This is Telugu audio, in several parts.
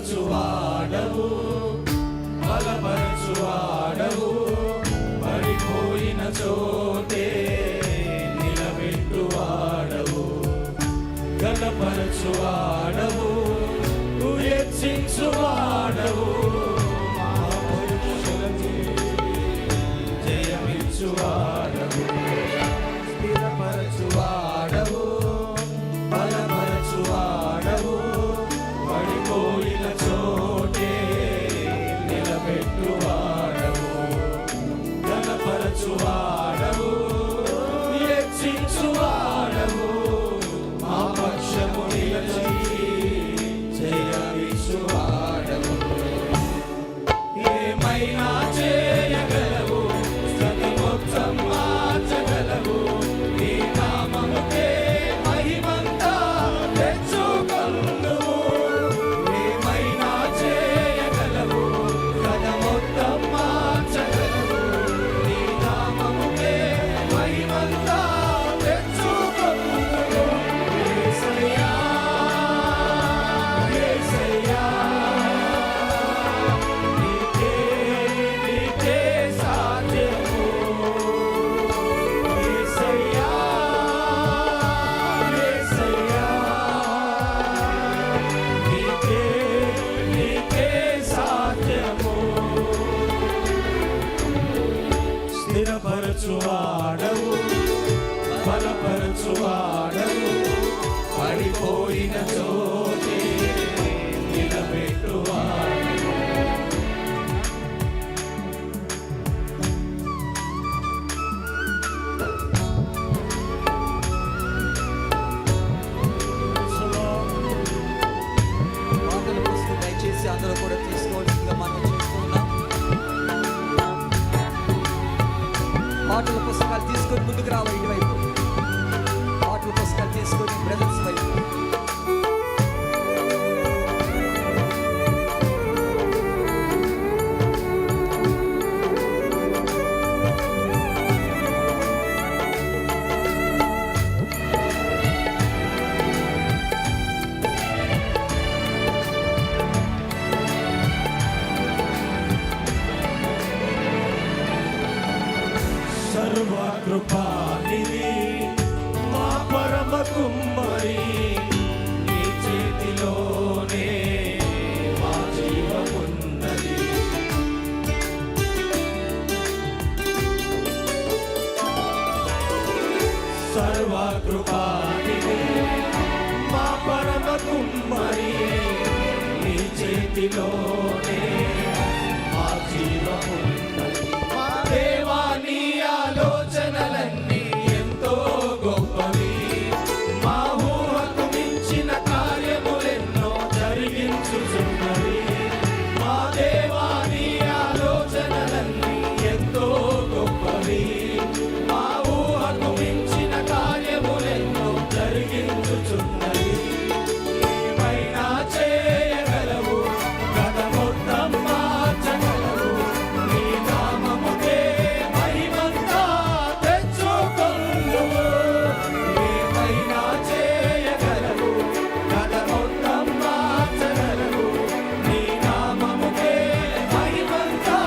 బలపరచువాడవు, బలపరచువాడవు, పడిపోయిన చోటే నిలబెట్టువాడవు, గణపరచువాడవు, హెచ్చించువాడవు, జయమిచ్చువాడవు, స్థిరపరచువాడవు, బలపరచువాడవు, పడిపోయిన చోటే నిలబెట్టువాడవు, గణపరచువాడవు, హెచ్చించువాడవు, మా పక్షము నిలచి జయమిచ్చువాడవు. ఏమైనా చేయగలవు, స్థితి మొత్తం మార్చగలవు, నీ నామముకే మహిమంతా తెచ్చుకొందువు. ఏమైనా చేయగలవు, స్థితి మొత్తం మార్చగలవు, నీ నామముకే మహిమంతా తెచ్చుకొందువు. యేసయ్యా, యేసయ్యా, నీకే సాధ్యము. యేసయ్యా, యేసయ్యా, నీకే సాధ్యము. స్థిరపరచువాడవు, బలపరచువాడవు, పడిపోయిన చోటే నిలబెట్టువాడు. పాటల పుస్తకం దయచేసి అందరూ కూడా తీసుకోవాల్సిందిగా మనం చేస్తున్నాం. పాటల పుస్తకాలు తీసుకొని ముందుకు రావాలి, ఇటువైపు పాటల పుస్తకాలు తీసుకొని బ్రదర్స్ వైపు. సర్వకృపానిధి మా పరమ కుమ్మరి, నీ చేతిలోనే మా జీవమున్నది. సర్వకృపానిధి మా పరమ కుమ్మరి, నీ చేతిలోనే మా జీవమున్నది. మా దేవా, నీ ఆలోచనలన్నీ ఎంతో గొప్పవి, మా ఊహకు మించిన కార్యములెన్నో జరిగించుచున్నవి. మా దేవా, నీ ఆలోచనలన్నీ ఎంతో గొప్పవి, మా ఊహకు మించిన కార్యములెన్నో జరిగించుచున్నవి. ఏమైనా చేయగలవు, గత మొత్తం మార్చగలవు, నీ నామముకే మహిమంతా తెచ్చుకొందువు. ఏమైనా చేయగలవు, గత మొత్తం మార్చగలవు, నీ నామముకే మహిమంతా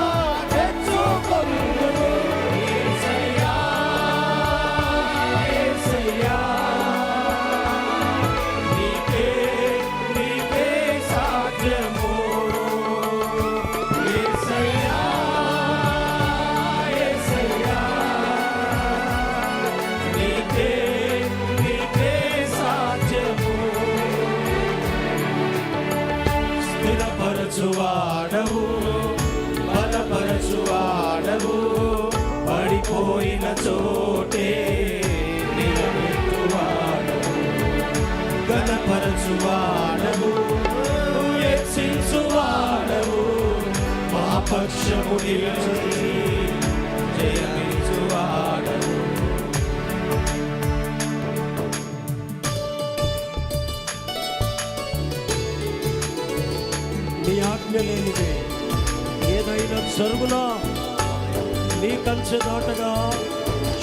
తెచ్చుకొందువు. యేసయ్యా, యేసయ్యా, నీకే సాధ్యము. యేసయ్యా, యేసయ్యా, నీకే సాధ్యము. స్థిరపరచువాడవు, బలపరచువాడవు, పడిపోయిన చోటే నిలబెట్టువాడవు, గణపరచువాడవు, హెచ్చించువాడవు, మా పక్షము నిలిచి జయమిచ్చువాడవు. నీ ఆజ్ఞ లేనిదే ఏదైనా జరుగునా, నీ కంచె దాటగా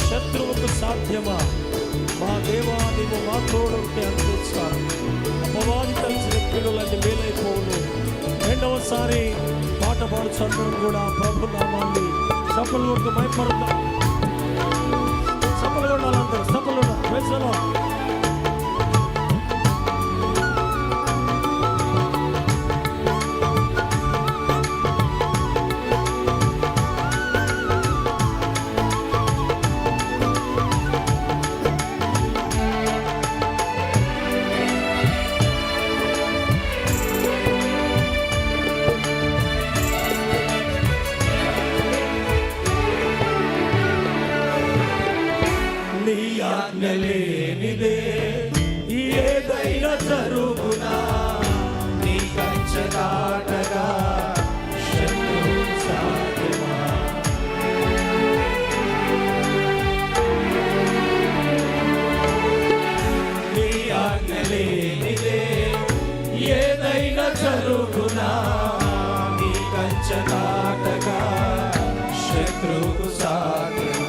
శత్రువుకు సాధ్యమా? మా దేవా, నీవు మా తోడుంటే అందిస్తాను. అపవాది కలిసి పిల్లలన్నీ మేలైపోను. ఒక్కసారి పాట పాడుచుంటాం కూడా ప్రభు నామాన్ని చప్పలు కొడుతూ మైపడుతాం. చప్పలు కొట్టాలంటారు, చప్పలు కొట్టాలి. నీ ఆజ్ఞ లేనిదే ఏదైనా జరుగునా, నీ కంచె దాటగా శత్రువు సాధ్యమా. నీ ఆజ్ఞ లేనిదే ఏదైనా జరుగునా, నీ కంచె దాటగా శత్రువు సాధ్యమా.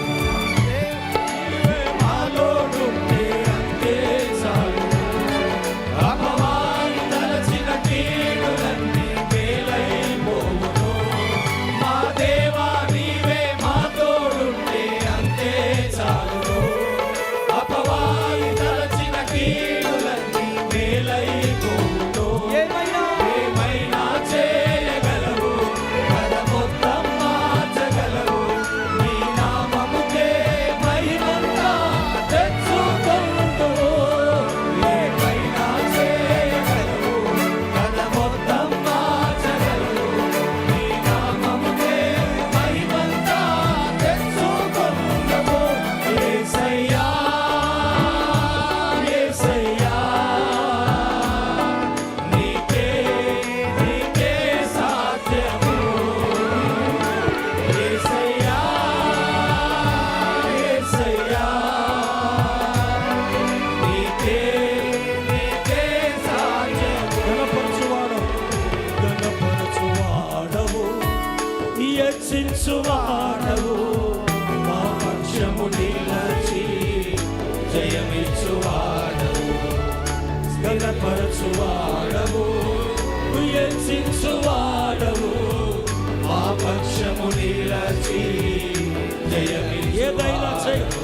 హెచ్చించువాడవు, మా పక్షము నిలచి జయమిచ్చువాడవు. గణపరచువాడవు, హెచ్చించువాడవు, మా పక్షము నిలచి జయమిచ్చువాడవు.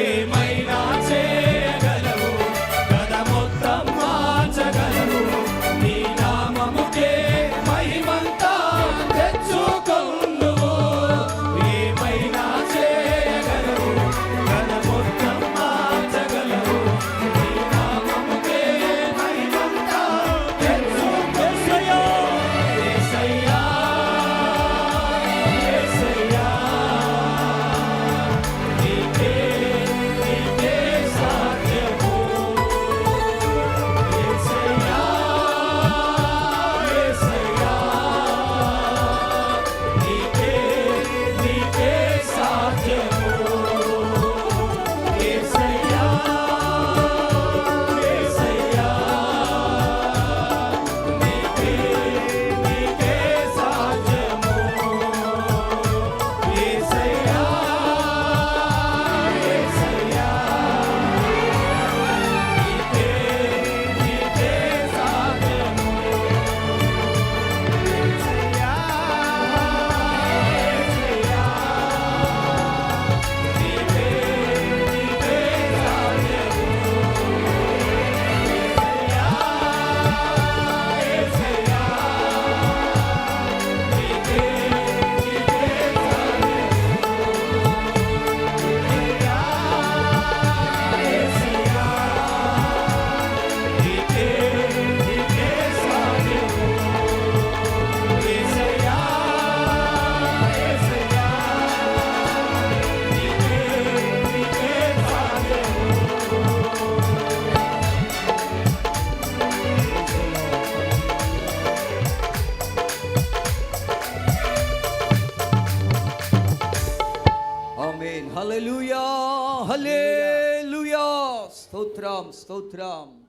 ఏమైనా చేయగలవు, గద మొత్తం మార్చగలవు. నీ నామముకే మహిమంతా తెచ్చుకొందువు. ఏమైనా చేయగలవు, గద మొత్తం మార్చగలవు. నీ నామముకే మహిమంతా తెచ్చుకొందువు. యేసయ్యా, యేసయ్యా, నీకే సాధ్యము. యేసయ్యా, యేసయ్యా, నీకే సాధ్యము. యేసయ్యా, యేసయ్యా, నీకే సాధ్యము. యేసయ్యా, యేసయ్యా, నీకే సాధ్యము. యేసయ్యా, యేసయ్యా, నీకే ఆమేన్. హల్లెలూయా, హల్లెలూయా. స్తోత్రం, స్తోత్రం.